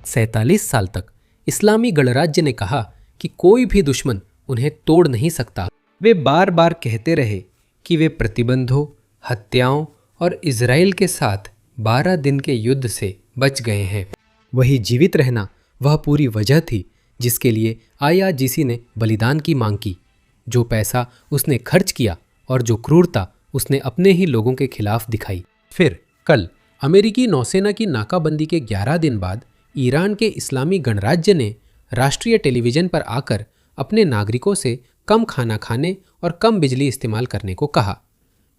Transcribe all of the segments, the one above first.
47 साल तक इस्लामी गणराज्य ने कहा कि कोई भी दुश्मन उन्हें तोड़ नहीं सकता। वे बार बार कहते रहे कि वे प्रतिबंधों, हत्याओं और इजराइल के साथ 12 दिन के युद्ध से बच गए हैं। वही जीवित रहना वह पूरी वजह थी जिसके लिए आईआरजीसी ने बलिदान की मांग की। जो पैसा उसने खर्च किया और जो क्रूरता उसने अपने ही लोगों के खिलाफ दिखाई। फिर कल अमेरिकी नौसेना की नाकाबंदी के 11 दिन बाद ईरान के इस्लामी गणराज्य ने राष्ट्रीय टेलीविजन पर आकर अपने नागरिकों से कम खाना खाने और कम बिजली इस्तेमाल करने को कहा।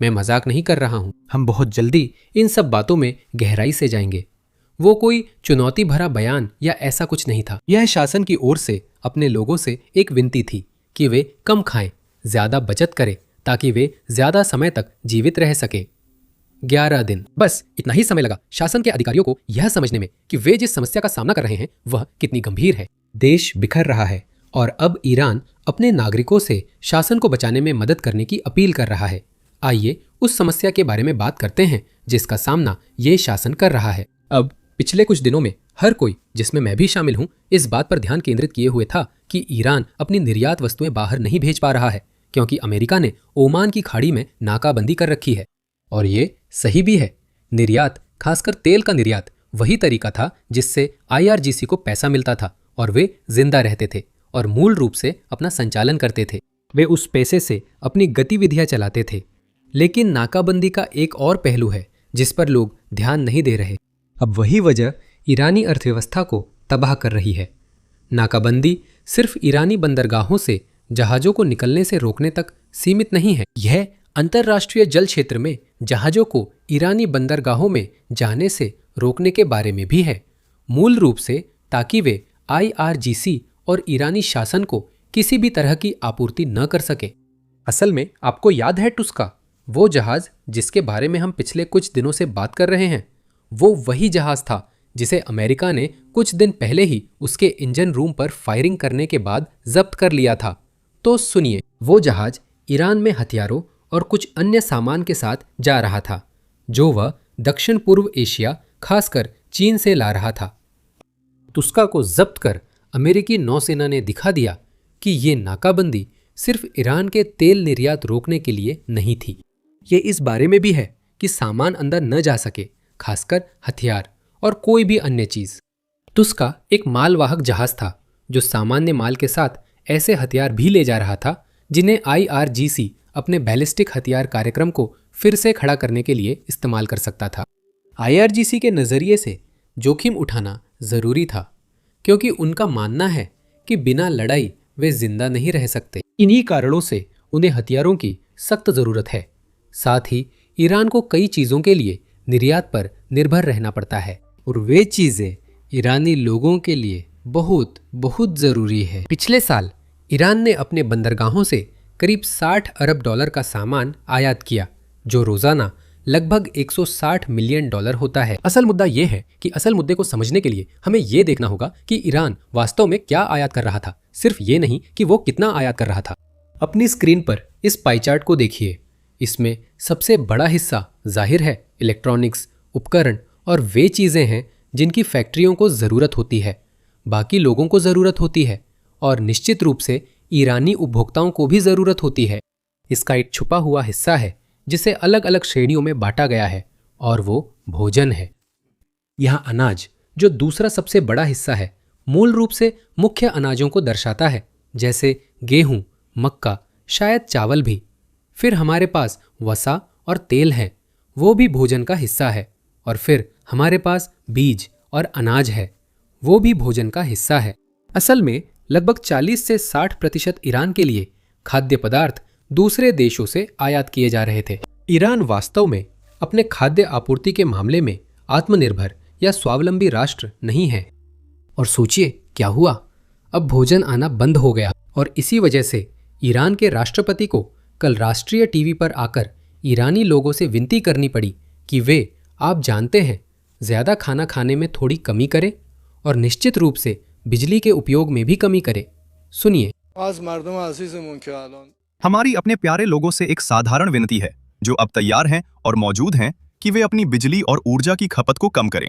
मैं मजाक नहीं कर रहा हूं, हम बहुत जल्दी इन सब बातों में गहराई से जाएंगे। वो कोई चुनौती भरा बयान या ऐसा कुछ नहीं था। यह शासन की ओर से अपने लोगों से एक विनती थी कि वे कम खाएं, ज्यादा बचत करें ताकि वे ज्यादा समय तक जीवित रह सके। 11 दिन, बस इतना ही समय लगा शासन के अधिकारियों को यह समझने में कि वे जिस समस्या का सामना कर रहे हैं वह कितनी गंभीर है। देश बिखर रहा है और अब ईरान अपने नागरिकों से शासन को बचाने में मदद करने की अपील कर रहा है। आइए उस समस्या के बारे में बात करते हैं जिसका सामना ये शासन कर रहा है। अब पिछले कुछ दिनों में हर कोई, जिसमें मैं भी शामिल हूं, इस बात पर ध्यान केंद्रित किए हुए था कि ईरान अपनी निर्यात वस्तुएं बाहर नहीं भेज पा रहा है क्योंकि अमेरिका ने ओमान की खाड़ी में नाकाबंदी कर रखी है। और ये सही भी है। निर्यात, खासकर तेल का निर्यात, वही तरीका था जिससे आईआरजीसी को पैसा मिलता था और वे जिंदा रहते थे और मूल रूप से अपना संचालन करते थे। वे उस पैसे से अपनी गतिविधियां चलाते थे। लेकिन नाकाबंदी का एक और पहलू है जिस पर लोग ध्यान नहीं दे रहे। अब वही वजह ईरानी अर्थव्यवस्था को तबाह कर रही है। नाकाबंदी सिर्फ ईरानी बंदरगाहों से जहाज़ों को निकलने से रोकने तक सीमित नहीं है। यह अंतर्राष्ट्रीय जल क्षेत्र में जहाज़ों को ईरानी बंदरगाहों में जाने से रोकने के बारे में भी है, मूल रूप से ताकि वे आईआरजीसी और ईरानी शासन को किसी भी तरह की आपूर्ति न कर सके। असल में आपको याद है टुस्का, वो जहाज़ जिसके बारे में हम पिछले कुछ दिनों से बात कर रहे हैं, वो वही जहाज़ था जिसे अमेरिका ने कुछ दिन पहले ही उसके इंजन रूम पर फायरिंग करने के बाद जब्त कर लिया था। तो सुनिए, वो जहाज़ ईरान में हथियारों और कुछ अन्य सामान के साथ जा रहा था जो वह दक्षिण पूर्व एशिया, खासकर चीन से ला रहा था। तुस्का को जब्त कर अमेरिकी नौसेना ने दिखा दिया कि ये नाकाबंदी सिर्फ ईरान के तेल निर्यात रोकने के लिए नहीं थी। ये इस बारे में भी है कि सामान अंदर न जा सके, खासकर हथियार और कोई भी अन्य चीज। तुस्का एक मालवाहक जहाज था जो सामान्य माल के साथ ऐसे हथियार भी ले जा रहा था जिन्हें आईआरजीसी अपने बैलिस्टिक हथियार कार्यक्रम को फिर से खड़ा करने के लिए इस्तेमाल कर सकता था। आईआरजीसी के नजरिए से जोखिम उठाना जरूरी था क्योंकि उनका मानना है कि बिना लड़ाई वे जिंदा नहीं रह सकते। इन्हीं कारणों से उन्हें हथियारों की सख्त जरूरत है। साथ ही ईरान को कई चीजों के लिए निर्यात पर निर्भर रहना पड़ता है और वे चीजें ईरानी लोगों के लिए बहुत बहुत जरूरी है। पिछले साल ईरान ने अपने बंदरगाहों से करीब 60 अरब डॉलर का सामान आयात किया जो रोजाना लगभग 160 मिलियन डॉलर होता है। असल मुद्दा यह है कि असल मुद्दे को समझने के लिए हमें यह देखना होगा कि ईरान वास्तव में क्या आयात कर रहा था, सिर्फ ये नहीं कि वो कितना आयात कर रहा था। अपनी स्क्रीन पर इस पाई चार्ट को देखिए। इसमें सबसे बड़ा हिस्सा जाहिर है इलेक्ट्रॉनिक्स, उपकरण और वे चीजें हैं जिनकी फैक्ट्रियों को जरूरत होती है, बाकी लोगों को जरूरत होती है और निश्चित रूप से ईरानी उपभोक्ताओं को भी जरूरत होती है। इसका एक छुपा हुआ हिस्सा है जिसे अलग अलग श्रेणियों में बांटा गया है और वो भोजन है। यहाँ अनाज, जो दूसरा सबसे बड़ा हिस्सा है, मूल रूप से मुख्य अनाजों को दर्शाता है जैसे गेहूं, मक्का, शायद चावल भी। फिर हमारे पास वसा और तेल है, वो भी भोजन का हिस्सा है। और फिर हमारे पास बीज और अनाज है, वो भी भोजन का हिस्सा है। असल में लगभग 40 से 60% ईरान के लिए खाद्य पदार्थ दूसरे देशों से आयात किए जा रहे थे। ईरान वास्तव में अपने खाद्य आपूर्ति के मामले में आत्मनिर्भर या स्वावलंबी राष्ट्र नहीं है। और सोचिए क्या हुआ, अब भोजन आना बंद हो गया और इसी वजह से ईरान के राष्ट्रपति को कल राष्ट्रीय टीवी पर आकर ईरानी लोगों से विनती करनी पड़ी कि वे, आप जानते हैं, ज्यादा खाना खाने में थोड़ी कमी करें और निश्चित रूप से बिजली के उपयोग में भी कमी करें। सुनिए। हमारी अपने प्यारे लोगों से एक साधारण विनती है जो अब तैयार हैं और मौजूद हैं कि वे अपनी बिजली और ऊर्जा की खपत को कम करें।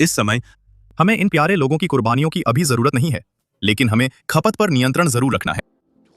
इस समय हमें इन प्यारे लोगों की कुर्बानियों की अभी जरूरत नहीं है, लेकिन हमें खपत पर नियंत्रण जरूर रखना है।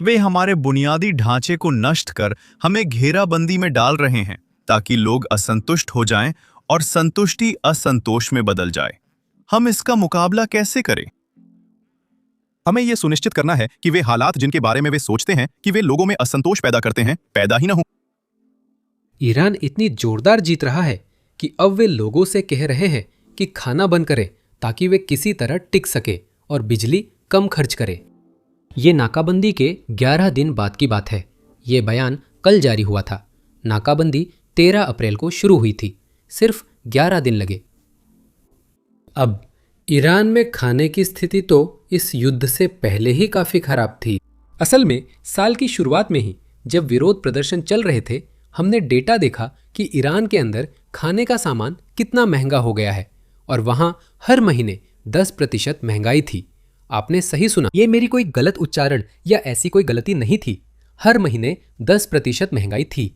वे हमारे बुनियादी ढांचे को नष्ट कर हमें घेराबंदी में डाल रहे हैं ताकि लोग असंतुष्ट हो जाएं और संतुष्टि असंतोष में बदल जाए। हम इसका मुकाबला कैसे करें? हमें यह सुनिश्चित करना है कि वे हालात जिनके बारे में वे सोचते हैं कि वे लोगों में असंतोष पैदा करते हैं, पैदा ही न हो। ईरान इतनी जोरदार जीत रहा है कि अब वे लोगों से कह रहे हैं कि खाना बंद करें ताकि वे किसी तरह टिक सके और बिजली कम खर्च करें। ये नाकाबंदी के 11 दिन बाद की बात है। ये बयान कल जारी हुआ था। नाकाबंदी 13 अप्रैल को शुरू हुई थी। सिर्फ 11 दिन लगे। अब ईरान में खाने की स्थिति तो इस युद्ध से पहले ही काफी खराब थी। असल में साल की शुरुआत में ही जब विरोध प्रदर्शन चल रहे थे, हमने डेटा देखा कि ईरान के अंदर खाने का सामान कितना महंगा हो गया है और वहां हर महीने 10% महंगाई थी। आपने सही सुना, ये मेरी कोई गलत उच्चारण या ऐसी कोई गलती नहीं थी। हर महीने 10% महंगाई थी।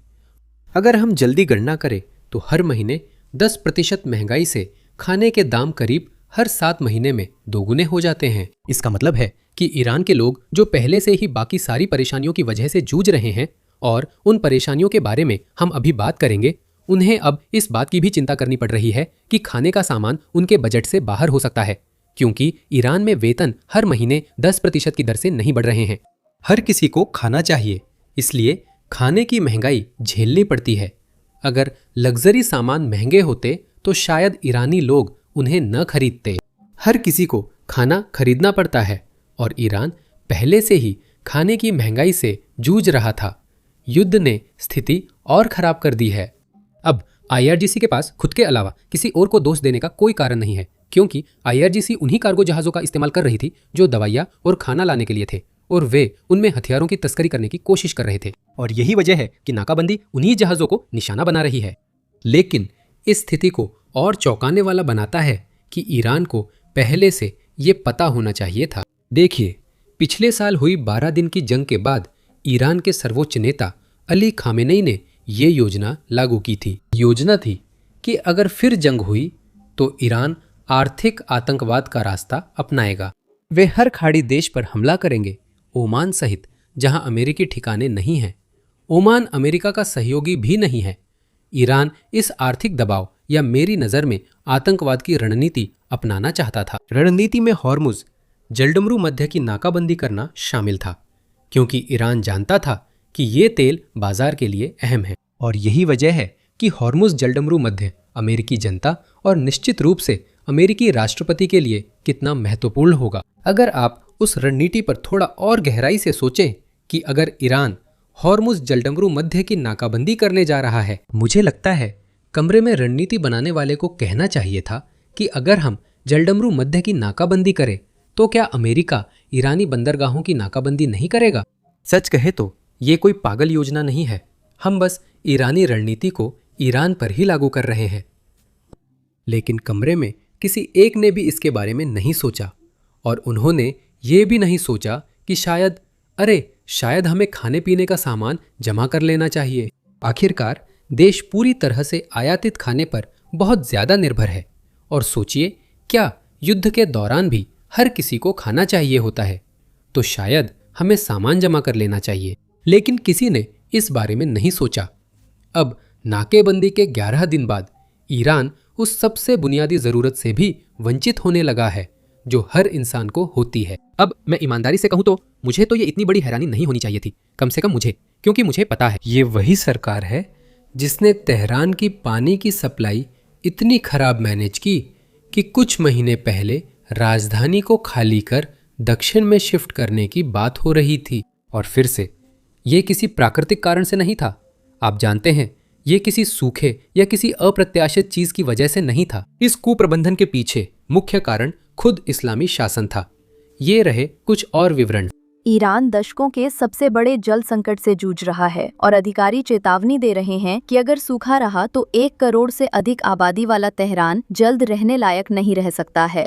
अगर हम जल्दी गणना करें तो हर महीने 10% महंगाई से खाने के दाम करीब हर 7 महीने में दोगुने हो जाते हैं। इसका मतलब है कि ईरान के लोग जो पहले से ही बाकी सारी परेशानियों की वजह से जूझ रहे हैं और उन परेशानियों के बारे में हम अभी बात करेंगे, उन्हें अब इस बात की भी चिंता करनी पड़ रही है कि खाने का सामान उनके बजट से बाहर हो सकता है, क्योंकि ईरान में वेतन हर महीने 10% की दर से नहीं बढ़ रहे हैं। हर किसी को खाना चाहिए, इसलिए खाने की महंगाई झेलनी पड़ती है। अगर लग्जरी सामान महंगे होते तो शायद ईरानी लोग उन्हें न खरीदते। हर किसी को खाना खरीदना पड़ता है और ईरान पहले से ही खाने की महंगाई से जूझ रहा था। युद्ध ने स्थिति और खराब कर दी है। अब IRGC के पास खुद के अलावा किसी और को दोष देने का कोई कारण नहीं है, क्योंकि IRGC उन्हीं कार्गो जहाज़ों का इस्तेमाल कर रही थी जो दवाइयाँ और खाना लाने के लिए थे, और वे उनमें हथियारों की तस्करी करने की कोशिश कर रहे थे। और यही वजह है कि नाकाबंदी उन्हीं जहाज़ों को निशाना बना रही है। लेकिन इस स्थिति को और चौंकाने वाला बनाता है कि ईरान को पहले से ये पता होना चाहिए था। देखिए, पिछले साल हुई 12 दिन की जंग के बाद ईरान के सर्वोच्च नेता अली खामेनेई ने ये योजना लागू की थी। योजना थी कि अगर फिर जंग हुई तो ईरान आर्थिक आतंकवाद का रास्ता अपनाएगा। वे हर खाड़ी देश पर हमला करेंगे, ओमान सहित, जहां अमेरिकी ठिकाने नहीं हैं। ओमान अमेरिका का सहयोगी भी नहीं है। ईरान इस आर्थिक दबाव या मेरी नज़र में आतंकवाद की रणनीति अपनाना चाहता था। रणनीति में हॉर्मुज जलडमरू मध्य की नाकाबंदी करना शामिल था, क्योंकि ईरान जानता था कि ये तेल बाजार के लिए अहम है। और यही वजह है कि हॉर्मुज जलडमरू मध्य अमेरिकी जनता और निश्चित रूप से अमेरिकी राष्ट्रपति के लिए कितना महत्वपूर्ण होगा। अगर आप उस रणनीति पर थोड़ा और गहराई से सोचें कि अगर ईरान हॉर्मुज जलडमरू मध्य की नाकाबंदी करने जा रहा है, मुझे लगता है कमरे में रणनीति बनाने वाले को कहना चाहिए था कि अगर हम जलडमरू मध्य की नाकाबंदी करें तो क्या अमेरिका ईरानी बंदरगाहों की नाकाबंदी नहीं करेगा? सच कहे तो ये कोई पागल योजना नहीं है। हम बस ईरानी रणनीति को ईरान पर ही लागू कर रहे हैं। लेकिन कमरे में किसी एक ने भी इसके बारे में नहीं सोचा, और उन्होंने ये भी नहीं सोचा कि शायद हमें खाने पीने का सामान जमा कर लेना चाहिए। आखिरकार देश पूरी तरह से आयातित खाने पर बहुत ज्यादा निर्भर है, और सोचिए, क्या युद्ध के दौरान भी हर किसी को खाना चाहिए होता है, तो शायद हमें सामान जमा कर लेना चाहिए। लेकिन किसी ने इस बारे में नहीं सोचा। अब नाकेबंदी के 11 दिन बाद ईरान उस सबसे बुनियादी जरूरत से भी वंचित होने लगा है जो हर इंसान को होती है। अब मैं ईमानदारी से कहूं तो मुझे तो ये इतनी बड़ी हैरानी नहीं होनी चाहिए थी, कम से कम मुझे, क्योंकि मुझे पता है ये वही सरकार है जिसने तेहरान की पानी की सप्लाई इतनी खराब मैनेज की कि कुछ महीने पहले राजधानी को खाली कर दक्षिण में शिफ्ट करने की बात हो रही थी। और फिर से ये किसी प्राकृतिक कारण से नहीं था। आप जानते हैं, ये किसी सूखे या किसी अप्रत्याशित चीज की वजह से नहीं था। इस कुप्रबंधन के पीछे मुख्य कारण खुद इस्लामी शासन था। ये रहे कुछ और विवरण। ईरान दशकों के सबसे बड़े जल संकट से जूझ रहा है और अधिकारी चेतावनी दे रहे हैं कि अगर सूखा रहा तो 1 करोड़ से अधिक आबादी वाला तेहरान जल्द रहने लायक नहीं रह सकता है।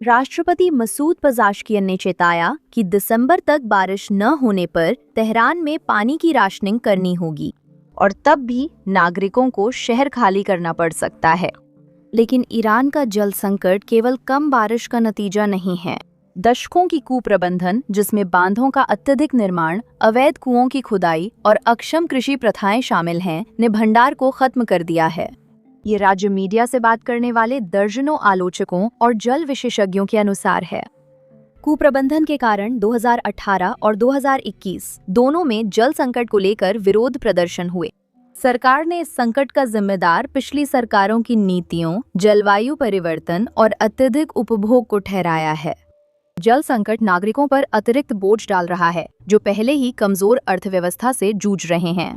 राष्ट्रपति मसूद पज़ाश्कियन ने चेताया कि दिसंबर तक बारिश न होने पर तेहरान में पानी की राशनिंग करनी होगी और तब भी नागरिकों को शहर खाली करना पड़ सकता है। लेकिन ईरान का जल संकट केवल कम बारिश का नतीजा नहीं है। दशकों की कुप्रबंधन, जिसमें बांधों का अत्यधिक निर्माण, अवैध कुओं की खुदाई और अक्षम कृषि प्रथाएं शामिल हैं, ने भंडार को खत्म कर दिया है। ये राज्य मीडिया से बात करने वाले दर्जनों आलोचकों और जल विशेषज्ञों के अनुसार है। कुप्रबंधन के कारण 2018 और 2021 दोनों में जल संकट को लेकर विरोध प्रदर्शन हुए। सरकार ने इस संकट का जिम्मेदार पिछली सरकारों की नीतियों, जलवायु परिवर्तन और अत्यधिक उपभोग को ठहराया है। जल संकट नागरिकों पर अतिरिक्त बोझ डाल रहा है, जो पहले ही कमजोर अर्थव्यवस्था से जूझ रहे हैं।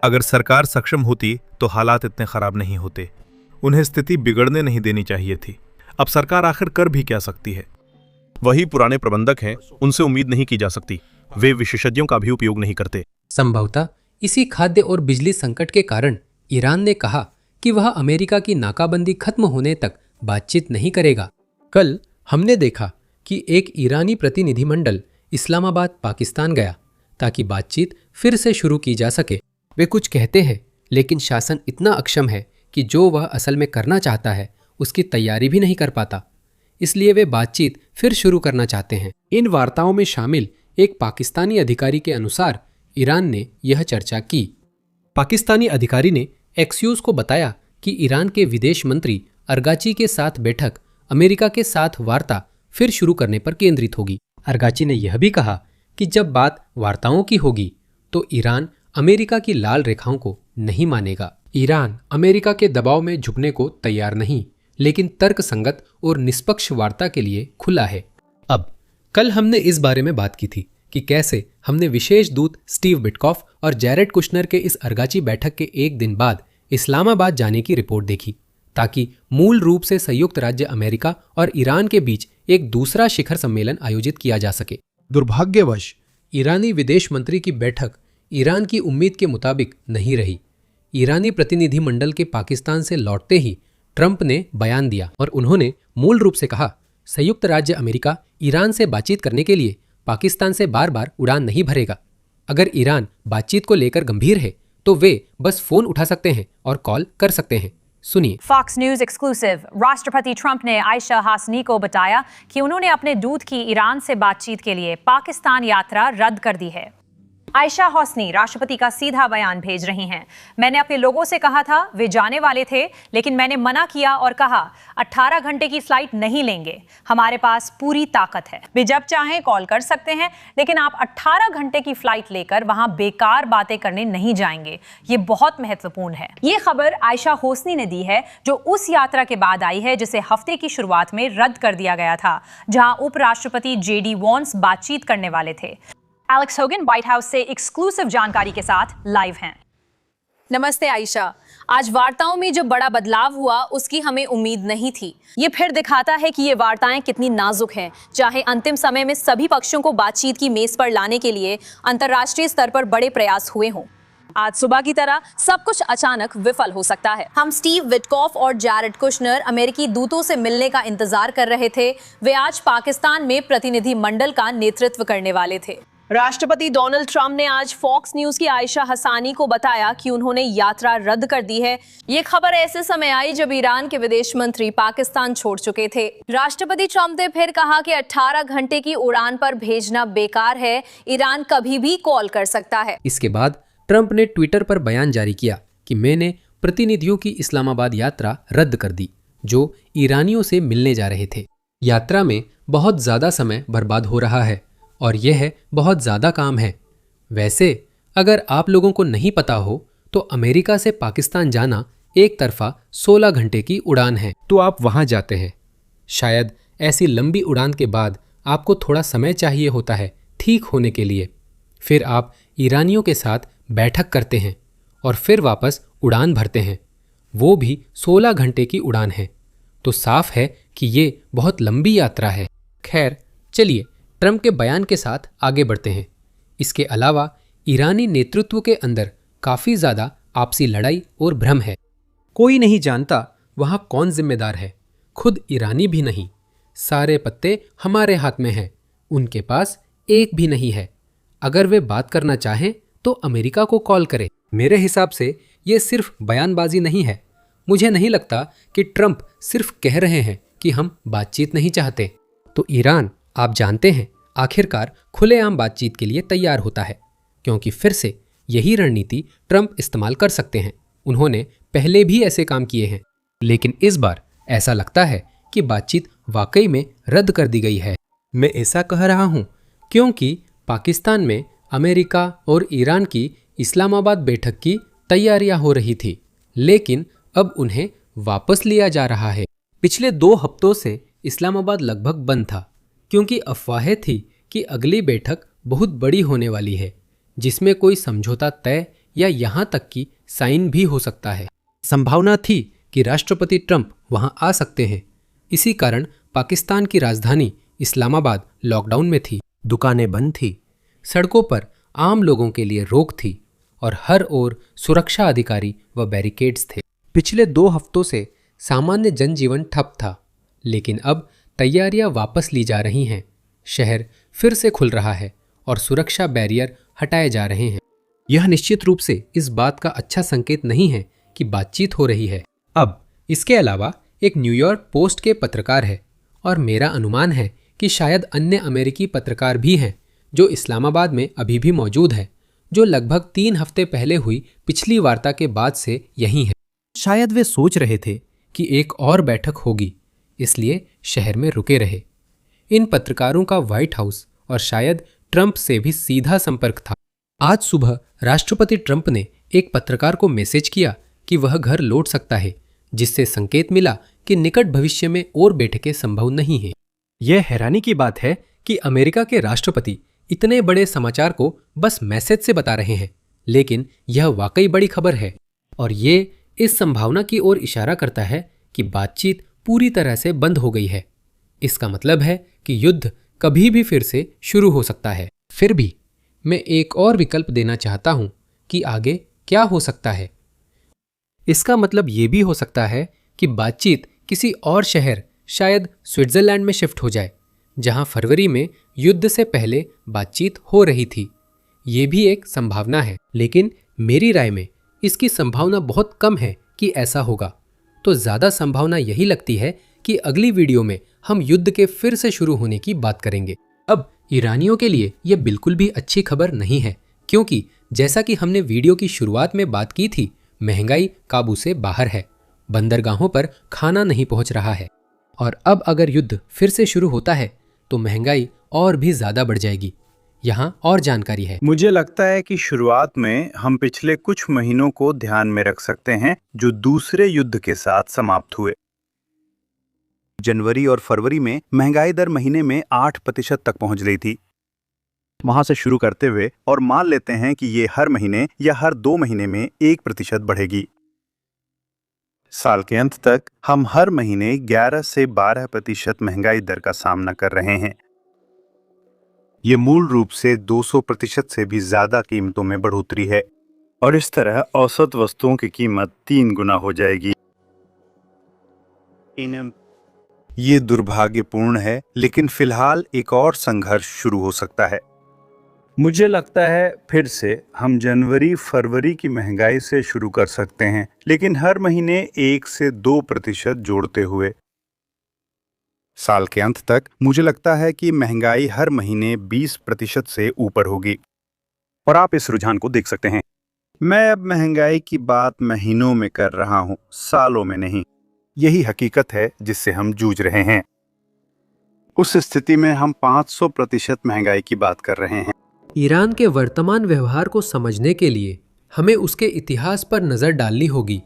अगर सरकार सक्षम होती तो हालात इतने खराब नहीं होते। उन्हें स्थिति बिगड़ने नहीं देनी चाहिए थी। अब सरकार आखिर कर भी क्या सकती है? वही पुराने प्रबंधक हैं, उनसे उम्मीद नहीं की जा सकती। वे विशेषज्ञों का भी उपयोग नहीं करते। संभवतः इसी खाद्य और बिजली संकट के कारण ईरान ने कहा कि वह अमेरिका की नाकाबंदी खत्म होने तक बातचीत नहीं करेगा। कल हमने देखा कि एक ईरानी प्रतिनिधिमंडल इस्लामाबाद, पाकिस्तान गया ताकि बातचीत फिर से शुरू की जा सके। वे कुछ कहते हैं, लेकिन शासन इतना अक्षम है कि जो वह असल में करना चाहता है उसकी तैयारी भी नहीं कर पाता। इसलिए वे बातचीत फिर शुरू करना चाहते हैं। इन वार्ताओं में शामिल एक पाकिस्तानी अधिकारी के अनुसार ईरान ने यह चर्चा की। पाकिस्तानी अधिकारी ने एक्सियोस को बताया कि ईरान के विदेश मंत्री अरगाची के साथ बैठक अमेरिका के साथ वार्ता फिर शुरू करने पर केंद्रित होगी। अरगाची ने यह भी कहा कि जब बात वार्ताओं की होगी तो ईरान अमेरिका की लाल रेखाओं को नहीं मानेगा। ईरान अमेरिका के दबाव में झुकने को तैयार नहीं, लेकिन तर्कसंगत और निष्पक्ष वार्ता के लिए खुला है। अब कल हमने इस बारे में बात की थी कि कैसे हमने विशेष दूत स्टीव विटकॉफ और जैरेड कुशनर के इस अरगाची बैठक के एक दिन बाद इस्लामाबाद जाने की रिपोर्ट देखी, ताकि मूल रूप से संयुक्त राज्य अमेरिका और ईरान के बीच एक दूसरा शिखर सम्मेलन आयोजित किया जा सके। दुर्भाग्यवश ईरानी विदेश मंत्री की बैठक ईरान की उम्मीद के मुताबिक नहीं रही। ईरानी प्रतिनिधिमंडल के पाकिस्तान से लौटते ही ट्रंप ने बयान दिया और उन्होंने मूल रूप से कहा, संयुक्त राज्य अमेरिका ईरान से बातचीत करने के लिए पाकिस्तान से बार बार उड़ान नहीं भरेगा। अगर ईरान बातचीत को लेकर गंभीर है तो वे बस फोन उठा सकते हैं और कॉल कर सकते हैं। सुनिए। Fox News exclusive. राष्ट्रपति ट्रंप ने आयशा हासनी को बताया कि उन्होंने अपने दूत की ईरान से बातचीत के लिए पाकिस्तान यात्रा रद्द कर दी है। आयशा हासनी राष्ट्रपति का सीधा बयान भेज रही हैं। मैंने अपने लोगों से कहा था, वे जाने वाले थे, लेकिन मैंने मना किया और कहा 18 घंटे की फ्लाइट नहीं लेंगे। हमारे पास पूरी ताकत है, वे जब चाहें कॉल कर सकते हैं, लेकिन आप 18 घंटे की फ्लाइट लेकर वहां बेकार बातें करने नहीं जाएंगे। ये बहुत महत्वपूर्ण है। ये खबर आयशा हासनी ने दी है, जो उस यात्रा के बाद आई है जिसे हफ्ते की शुरुआत में रद्द कर दिया गया था, जहां उपराष्ट्रपति जेडी वॉन्स बातचीत करने वाले थे। एलेक्स होगन व्हाइट हाउस से एक्सक्लूसिव जानकारी के साथ लाइव हैं। नमस्ते आयशा। आज वार्ताओं में जो बड़ा बदलाव हुआ उसकी हमें उम्मीद नहीं थी। ये फिर दिखाता है कि ये वार्ताएं कितनी नाजुक हैं। चाहे अंतिम समय में सभी पक्षों को बातचीत की मेज पर लाने के लिए अंतर्राष्ट्रीय स्तर पर बड़े प्रयास हुए हों, आज सुबह की तरह सब कुछ अचानक विफल हो सकता है। हम स्टीव विटकॉफ और जैरेड कुशनर अमेरिकी दूतों से मिलने का इंतजार कर रहे थे। वे आज पाकिस्तान में प्रतिनिधि मंडल का नेतृत्व करने वाले थे। राष्ट्रपति डोनाल्ड ट्रंप ने आज फॉक्स न्यूज की आयशा हसानी को बताया कि उन्होंने यात्रा रद्द कर दी है। ये खबर ऐसे समय आई जब ईरान के विदेश मंत्री पाकिस्तान छोड़ चुके थे। राष्ट्रपति ट्रंप ने फिर कहा कि 18 घंटे की उड़ान पर भेजना बेकार है, ईरान कभी भी कॉल कर सकता है। इसके बाद ट्रंप ने ट्विटर पर बयान जारी किया कि मैंने प्रतिनिधियों की इस्लामाबाद यात्रा रद्द कर दी, जो ईरानियों से मिलने जा रहे थे। यात्रा में बहुत ज्यादा समय बर्बाद हो रहा है और यह बहुत ज़्यादा काम है। वैसे अगर आप लोगों को नहीं पता हो तो अमेरिका से पाकिस्तान जाना एक तरफा 16 घंटे की उड़ान है, तो आप वहाँ जाते हैं। शायद ऐसी लंबी उड़ान के बाद आपको थोड़ा समय चाहिए होता है ठीक होने के लिए। फिर आप ईरानियों के साथ बैठक करते हैं और फिर वापस उड़ान भरते हैं, वो भी 16 घंटे की उड़ान है। तो साफ है कि ये बहुत लंबी यात्रा है। खैर चलिए ट्रंप के बयान के साथ आगे बढ़ते हैं। इसके अलावा ईरानी नेतृत्व के अंदर काफ़ी ज़्यादा आपसी लड़ाई और भ्रम है। कोई नहीं जानता वहाँ कौन जिम्मेदार है, खुद ईरानी भी नहीं। सारे पत्ते हमारे हाथ में हैं, उनके पास एक भी नहीं है। अगर वे बात करना चाहें तो अमेरिका को कॉल करें। मेरे हिसाब से ये सिर्फ बयानबाजी नहीं है। मुझे नहीं लगता कि ट्रंप सिर्फ कह रहे हैं कि हम बातचीत नहीं चाहते। तो ईरान, आप जानते हैं, आखिरकार खुलेआम बातचीत के लिए तैयार होता है, क्योंकि फिर से यही रणनीति ट्रंप इस्तेमाल कर सकते हैं। उन्होंने पहले भी ऐसे काम किए हैं, लेकिन इस बार ऐसा लगता है कि बातचीत वाकई में रद्द कर दी गई है। मैं ऐसा कह रहा हूं क्योंकि पाकिस्तान में अमेरिका और ईरान की इस्लामाबाद बैठक की तैयारियां हो रही थी, लेकिन अब उन्हें वापस लिया जा रहा है। पिछले 2 हफ्तों से इस्लामाबाद लगभग बंद था, क्योंकि अफवाहें थी कि अगली बैठक बहुत बड़ी होने वाली है, जिसमें कोई समझौता तय या यहाँ तक कि साइन भी हो सकता है। संभावना थी कि राष्ट्रपति ट्रंप वहां आ सकते हैं। इसी कारण पाकिस्तान की राजधानी इस्लामाबाद लॉकडाउन में थी। दुकानें बंद थी, सड़कों पर आम लोगों के लिए रोक थी और हर ओर सुरक्षा अधिकारी व बैरिकेड्स थे। पिछले 2 हफ्तों से सामान्य जनजीवन ठप था, लेकिन अब तैयारियां वापस ली जा रही हैं। शहर फिर से खुल रहा है और सुरक्षा बैरियर हटाए जा रहे हैं। यह निश्चित रूप से इस बात का अच्छा संकेत नहीं है कि बातचीत हो रही है। अब इसके अलावा एक न्यूयॉर्क पोस्ट के पत्रकार है और मेरा अनुमान है कि शायद अन्य अमेरिकी पत्रकार भी हैं जो इस्लामाबाद में अभी भी मौजूद हैं, जो लगभग 3 हफ्ते पहले हुई पिछली वार्ता के बाद से यहीं हैं। शायद वे सोच रहे थे कि एक और बैठक होगी, इसलिए शहर में रुके रहे। इन पत्रकारों का व्हाइट हाउस और शायद ट्रंप से भी सीधा संपर्क था। आज सुबह राष्ट्रपति ट्रंप ने एक पत्रकार को मैसेज किया कि वह घर लौट सकता है, जिससे संकेत मिला कि निकट भविष्य में और बैठकें संभव नहीं हैं। यह हैरानी की बात है कि अमेरिका के राष्ट्रपति इतने बड़े समाचार को बस मैसेज से बता रहे हैं, लेकिन यह वाकई बड़ी खबर है और ये इस संभावना की ओर इशारा करता है कि बातचीत पूरी तरह से बंद हो गई है। इसका मतलब है कि युद्ध कभी भी फिर से शुरू हो सकता है। फिर भी मैं एक और विकल्प देना चाहता हूं कि आगे क्या हो सकता है। इसका मतलब ये भी हो सकता है कि बातचीत किसी और शहर, शायद स्विट्जरलैंड में शिफ्ट हो जाए, जहां फरवरी में युद्ध से पहले बातचीत हो रही थी। ये भी एक संभावना है, लेकिन मेरी राय में इसकी संभावना बहुत कम है कि ऐसा होगा। तो ज़्यादा संभावना यही लगती है कि अगली वीडियो में हम युद्ध के फिर से शुरू होने की बात करेंगे। अब ईरानियों के लिए यह बिल्कुल भी अच्छी खबर नहीं है, क्योंकि जैसा कि हमने वीडियो की शुरुआत में बात की थी, महंगाई काबू से बाहर है, बंदरगाहों पर खाना नहीं पहुंच रहा है और अब अगर युद्ध फिर से शुरू होता है तो महंगाई और भी ज़्यादा बढ़ जाएगी। यहाँ और जानकारी है। मुझे लगता है कि शुरुआत में हम पिछले कुछ महीनों को ध्यान में रख सकते हैं जो दूसरे युद्ध के साथ समाप्त हुए। जनवरी और फरवरी में महंगाई दर महीने में 8% तक पहुंच रही थी। वहां से शुरू करते हुए और मान लेते हैं कि ये हर महीने या हर 2 महीने में 1% बढ़ेगी। साल के अंत तक हम हर महीने 11 से 12% महंगाई दर का सामना कर रहे हैं। ये मूल रूप से 200% से भी ज्यादा कीमतों में बढ़ोतरी है और इस तरह औसत वस्तुओं की कीमत 3 गुना हो जाएगी। ये दुर्भाग्यपूर्ण है, लेकिन फिलहाल एक और संघर्ष शुरू हो सकता है। मुझे लगता है फिर से हम जनवरी फरवरी की महंगाई से शुरू कर सकते हैं, लेकिन हर महीने 1 से 2% जोड़ते हुए। साल के अंत तक मुझे लगता है कि महंगाई हर महीने 20% से ऊपर होगी और आप इस रुझान को देख सकते हैं। मैं अब महंगाई की बात महीनों में कर रहा हूं, सालों में नहीं। यही हकीकत है जिससे हम जूझ रहे हैं। उस स्थिति में हम 500% महंगाई की बात कर रहे हैं। ईरान के वर्तमान व्यवहार को समझने के लिए हमें उसके इतिहास पर नज़र डालनी होगी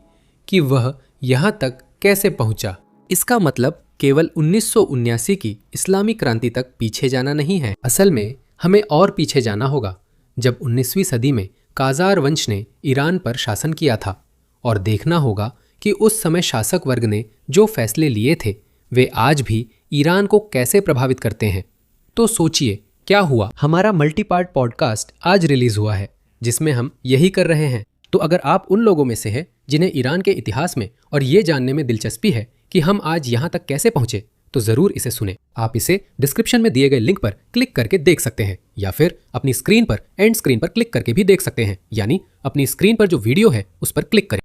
कि वह यहाँ तक कैसे पहुँचा। इसका मतलब केवल 1979 की इस्लामी क्रांति तक पीछे जाना नहीं है। असल में हमें और पीछे जाना होगा, जब 19वीं सदी में काजार वंश ने ईरान पर शासन किया था, और देखना होगा कि उस समय शासक वर्ग ने जो फैसले लिए थे वे आज भी ईरान को कैसे प्रभावित करते हैं। तो सोचिए क्या हुआ। हमारा मल्टीपार्ट पॉडकास्ट आज रिलीज हुआ है, जिसमें हम यही कर रहे हैं। तो अगर आप उन लोगों में से हैं जिन्हें ईरान के इतिहास में और ये जानने में दिलचस्पी है कि हम आज यहाँ तक कैसे पहुँचे, तो जरूर इसे सुनें। आप इसे डिस्क्रिप्शन में दिए गए लिंक पर क्लिक करके देख सकते हैं, या फिर अपनी स्क्रीन पर एंड स्क्रीन पर क्लिक करके भी देख सकते हैं, यानी अपनी स्क्रीन पर जो वीडियो है उस पर क्लिक करें।